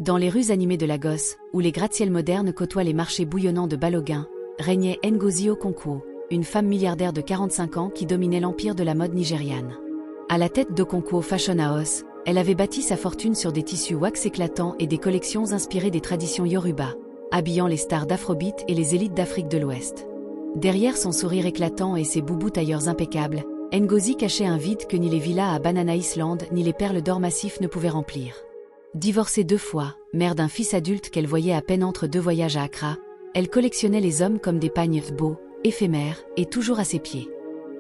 Dans les rues animées de Lagos, où les gratte-ciels modernes côtoient les marchés bouillonnants de Balogun, régnait Ngozi Okonkwo, une femme milliardaire de 45 ans qui dominait l'empire de la mode nigériane. À la tête d'Okonkwo Fashion House, elle avait bâti sa fortune sur des tissus wax éclatants et des collections inspirées des traditions Yoruba, habillant les stars d'Afrobeat et les élites d'Afrique de l'Ouest. Derrière son sourire éclatant et ses boubous tailleurs impeccables, Ngozi cachait un vide que ni les villas à Banana Island ni les perles d'or massifs ne pouvaient remplir. Divorcée 2 fois, mère d'un fils adulte qu'elle voyait à peine entre 2 voyages à Accra, elle collectionnait les hommes comme des pagnes beaux, éphémères et toujours à ses pieds.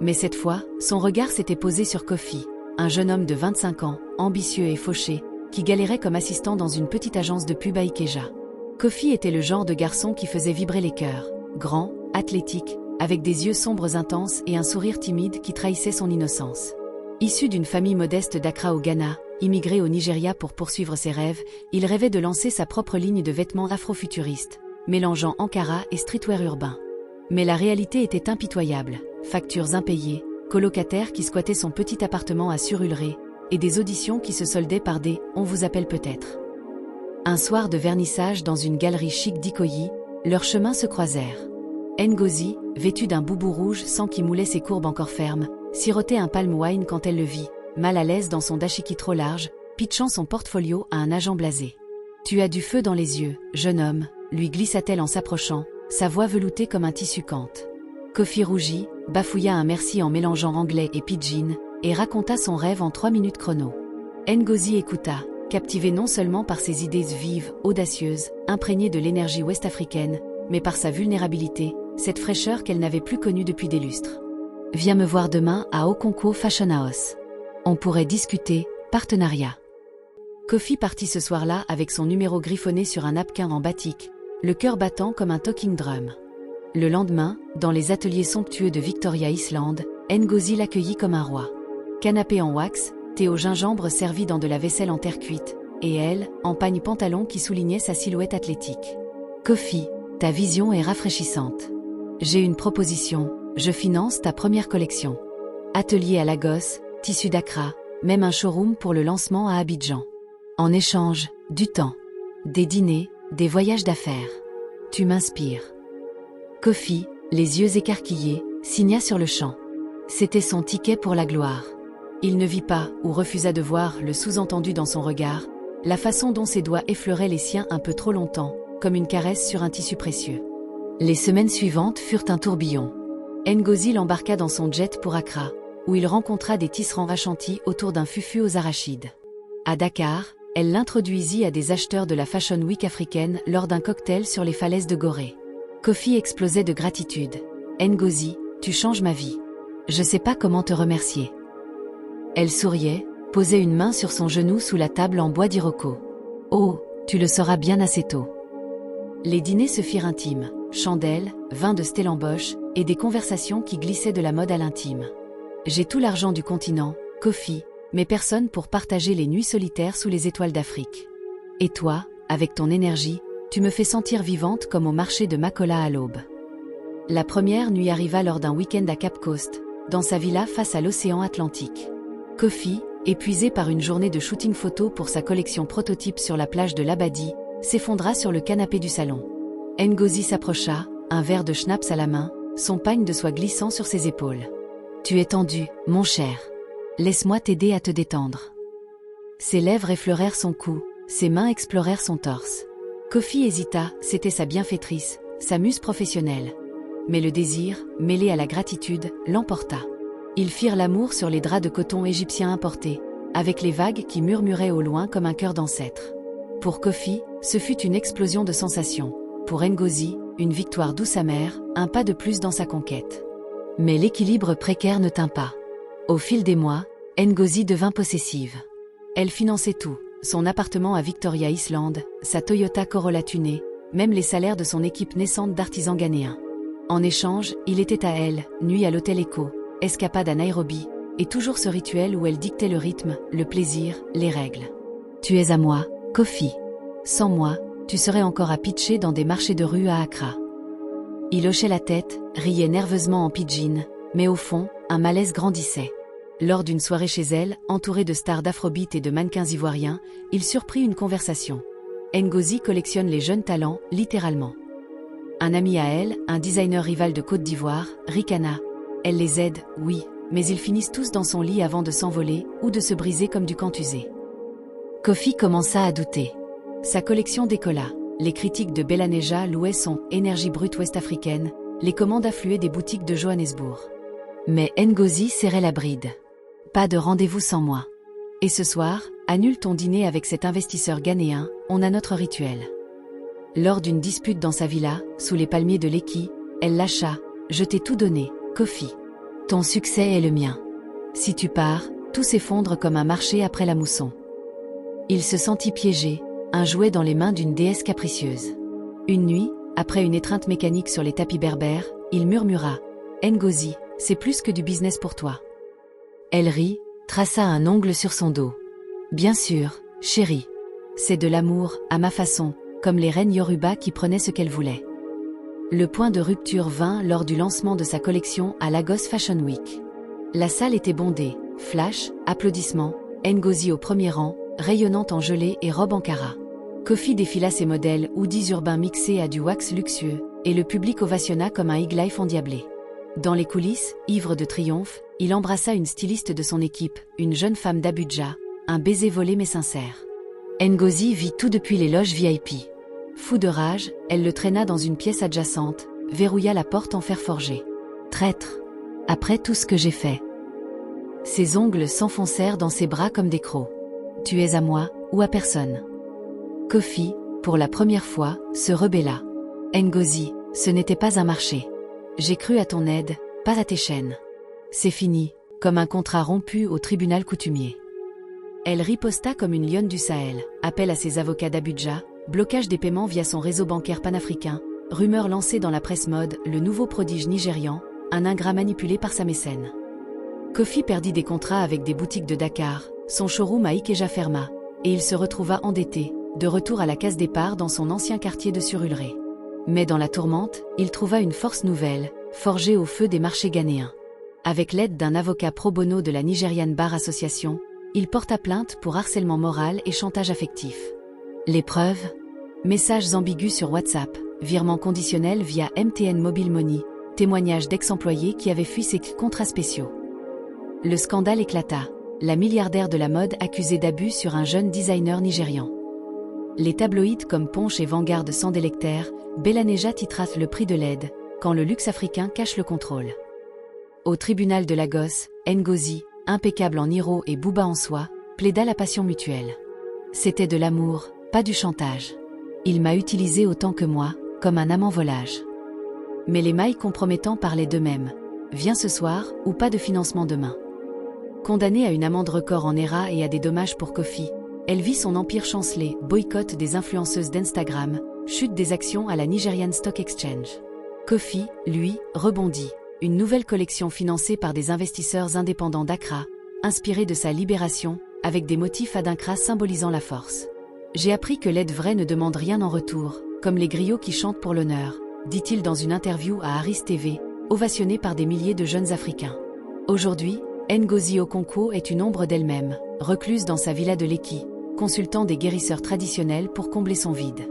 Mais cette fois, son regard s'était posé sur Kofi, un jeune homme de 25 ans, ambitieux et fauché, qui galérait comme assistant dans une petite agence de pub à Ikeja. Kofi était le genre de garçon qui faisait vibrer les cœurs, grand, athlétique, avec des yeux sombres intenses et un sourire timide qui trahissait son innocence. Issu d'une famille modeste d'Accra au Ghana, immigré au Nigeria pour poursuivre ses rêves, il rêvait de lancer sa propre ligne de vêtements afrofuturistes, mélangeant Ankara et streetwear urbain. Mais la réalité était impitoyable, factures impayées, colocataires qui squattaient son petit appartement à Surulere, et des auditions qui se soldaient par des « on vous appelle peut-être ». Un soir de vernissage dans une galerie chic d'Ikoyi, leurs chemins se croisèrent. Ngozi, vêtue d'un boubou rouge sans qui moulait ses courbes encore fermes, sirotait un palm wine quand elle le vit, mal à l'aise dans son dashiki trop large, pitchant son portfolio à un agent blasé. « Tu as du feu dans les yeux, jeune homme », lui glissa-t-elle en s'approchant, sa voix veloutée comme un tissu cante. Kofi rougit, bafouilla un merci en mélangeant anglais et pidgin, et raconta son rêve en 3 minutes chrono. Ngozi écouta, captivée non seulement par ses idées vives, audacieuses, imprégnées de l'énergie ouest-africaine, mais par sa vulnérabilité, cette fraîcheur qu'elle n'avait plus connue depuis des lustres. « Viens me voir demain à Okonkwo Fashion House. On pourrait discuter, partenariat. » Kofi partit ce soir-là avec son numéro griffonné sur un napkin en batik, le cœur battant comme un talking drum. Le lendemain, dans les ateliers somptueux de Victoria Island, Ngozi l'accueillit comme un roi. Canapé en wax, thé au gingembre servi dans de la vaisselle en terre cuite, et elle, en pagne pantalon qui soulignait sa silhouette athlétique. « Kofi, ta vision est rafraîchissante. J'ai une proposition, je finance ta première collection. Atelier à Lagos, tissu d'Accra, même un showroom pour le lancement à Abidjan. En échange, du temps. Des dîners, des voyages d'affaires. Tu m'inspires. » Kofi, les yeux écarquillés, signa sur le champ. C'était son ticket pour la gloire. Il ne vit pas, ou refusa de voir, le sous-entendu dans son regard, la façon dont ses doigts effleuraient les siens un peu trop longtemps, comme une caresse sur un tissu précieux. Les semaines suivantes furent un tourbillon. Ngozi l'embarqua dans son jet pour Accra, où il rencontra des tisserands rachantis autour d'un fufu aux arachides. À Dakar, elle l'introduisit à des acheteurs de la Fashion Week africaine lors d'un cocktail sur les falaises de Gorée. Kofi explosait de gratitude. « Ngozi, tu changes ma vie. Je sais pas comment te remercier. » Elle souriait, posait une main sur son genou sous la table en bois d'Iroko. « Oh, tu le sauras bien assez tôt. » Les dîners se firent intimes, chandelles, vin de Stellenbosch, et des conversations qui glissaient de la mode à l'intime. « J'ai tout l'argent du continent, Kofi, mais personne pour partager les nuits solitaires sous les étoiles d'Afrique. Et toi, avec ton énergie, tu me fais sentir vivante comme au marché de Makola à l'aube. » La première nuit arriva lors d'un week-end à Cape Coast, dans sa villa face à l'océan Atlantique. Kofi, épuisé par une journée de shooting photo pour sa collection prototype sur la plage de l'Abadi, s'effondra sur le canapé du salon. Ngozi s'approcha, un verre de schnapps à la main, son pagne de soie glissant sur ses épaules. « Tu es tendu, mon cher. Laisse-moi t'aider à te détendre. » Ses lèvres effleurèrent son cou, ses mains explorèrent son torse. Kofi hésita, c'était sa bienfaitrice, sa muse professionnelle. Mais le désir, mêlé à la gratitude, l'emporta. Ils firent l'amour sur les draps de coton égyptiens importés, avec les vagues qui murmuraient au loin comme un chœur d'ancêtre. Pour Kofi, ce fut une explosion de sensations. Pour Ngozi, une victoire douce amère, un pas de plus dans sa conquête. Mais l'équilibre précaire ne tint pas. Au fil des mois, Ngozi devint possessive. Elle finançait tout, son appartement à Victoria Island, sa Toyota Corolla tunée, même les salaires de son équipe naissante d'artisans ghanéens. En échange, il était à elle, nuit à l'hôtel Echo, escapade à Nairobi, et toujours ce rituel où elle dictait le rythme, le plaisir, les règles. « Tu es à moi, Kofi. Sans moi, tu serais encore à pitcher dans des marchés de rue à Accra. » Il hochait la tête, riait nerveusement en pidgin, mais au fond, un malaise grandissait. Lors d'une soirée chez elle, entourée de stars d'afrobeat et de mannequins ivoiriens, il surprit une conversation. Ngozi collectionne les jeunes talents, littéralement. Un ami à elle, un designer rival de Côte d'Ivoire, Ricana. Elle les aide, oui, mais ils finissent tous dans son lit avant de s'envoler, ou de se briser comme du cantusé. Kofi commença à douter. Sa collection décolla. Les critiques de Belaneja louaient son « énergie brute ouest-africaine », les commandes affluaient des boutiques de Johannesburg. Mais Ngozi serrait la bride. Pas de rendez-vous sans moi. Et ce soir, annule ton dîner avec cet investisseur ghanéen, on a notre rituel. Lors d'une dispute dans sa villa, sous les palmiers de Lekki, elle lâcha « Je t'ai tout donné, Kofi. Ton succès est le mien. Si tu pars, tout s'effondre comme un marché après la mousson. » Il se sentit piégé, un jouet dans les mains d'une déesse capricieuse. Une nuit, après une étreinte mécanique sur les tapis berbères, il murmura « Ngozi, c'est plus que du business pour toi. » Elle rit, traça un ongle sur son dos. « Bien sûr, chérie. C'est de l'amour, à ma façon, comme les reines Yoruba qui prenaient ce qu'elles voulaient. » Le point de rupture vint lors du lancement de sa collection à Lagos Fashion Week. La salle était bondée, flash, applaudissements, Ngozi au premier rang, rayonnante en gelée et robe Ankara. Kofi défila ses modèles hoodies urbains mixés à du wax luxueux, et le public ovationna comme un hig-life endiablé. Dans les coulisses, ivre de triomphe, il embrassa une styliste de son équipe, une jeune femme d'Abuja, un baiser volé mais sincère. Ngozi vit tout depuis les loges VIP. Fou de rage, elle le traîna dans une pièce adjacente, verrouilla la porte en fer forgé. Traître! Après tout ce que j'ai fait. Ses ongles s'enfoncèrent dans ses bras comme des crocs. Tu es à moi, ou à personne. Kofi, pour la première fois, se rebella. Ngozi, ce n'était pas un marché. J'ai cru à ton aide, pas à tes chaînes. C'est fini, comme un contrat rompu au tribunal coutumier. Elle riposta comme une lionne du Sahel, appel à ses avocats d'Abuja, blocage des paiements via son réseau bancaire panafricain, rumeur lancée dans la presse mode, le nouveau prodige nigérian, un ingrat manipulé par sa mécène. Kofi perdit des contrats avec des boutiques de Dakar, son showroom à Ikeja ferma, et il se retrouva endetté, de retour à la case départ dans son ancien quartier de Surulere. Mais dans la tourmente, il trouva une force nouvelle, forgée au feu des marchés ghanéens. Avec l'aide d'un avocat pro bono de la Nigerian Bar Association, il porta plainte pour harcèlement moral et chantage affectif. Les preuves ? Messages ambigus sur WhatsApp, virements conditionnels via MTN Mobile Money, témoignages d'ex-employés qui avaient fui ses contrats spéciaux. Le scandale éclata. La milliardaire de la mode accusée d'abus sur un jeune designer nigérian. Les tabloïds comme Punch et Vanguard s'en délectèrent, Belaneja titra le prix de l'aide, quand le luxe africain cache le contrôle. Au tribunal de Lagos, Ngozi, impeccable en Iro et Bouba en soie, plaida la passion mutuelle. C'était de l'amour, pas du chantage. Il m'a utilisé autant que moi, comme un amant volage. Mais les mailles compromettants parlaient d'eux-mêmes. Viens ce soir, ou pas de financement demain. Condamnée à une amende record en ERA et à des dommages pour Kofi, elle vit son empire chanceler, boycott des influenceuses d'Instagram, chute des actions à la Nigerian Stock Exchange. Kofi, lui, rebondit. Une nouvelle collection financée par des investisseurs indépendants d'Accra, inspirée de sa libération, avec des motifs adinkra symbolisant la force. J'ai appris que l'aide vraie ne demande rien en retour, comme les griots qui chantent pour l'honneur, dit-il dans une interview à Aris TV, ovationné par des milliers de jeunes Africains. Aujourd'hui, Ngozi Okonkwo est une ombre d'elle-même, recluse dans sa villa de Lekki, consultant des guérisseurs traditionnels pour combler son vide.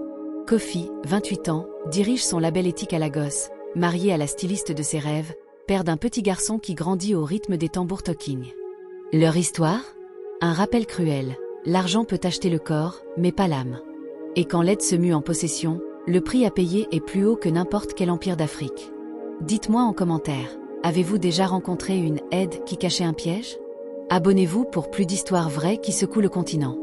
Kofi, 28 ans, dirige son label éthique à Lagos, marié à la styliste de ses rêves, père d'un petit garçon qui grandit au rythme des tambours talking. Leur histoire ? Un rappel cruel. L'argent peut acheter le corps, mais pas l'âme. Et quand l'aide se mue en possession, le prix à payer est plus haut que n'importe quel empire d'Afrique. Dites-moi en commentaire, avez-vous déjà rencontré une aide qui cachait un piège ? Abonnez-vous pour plus d'histoires vraies qui secouent le continent.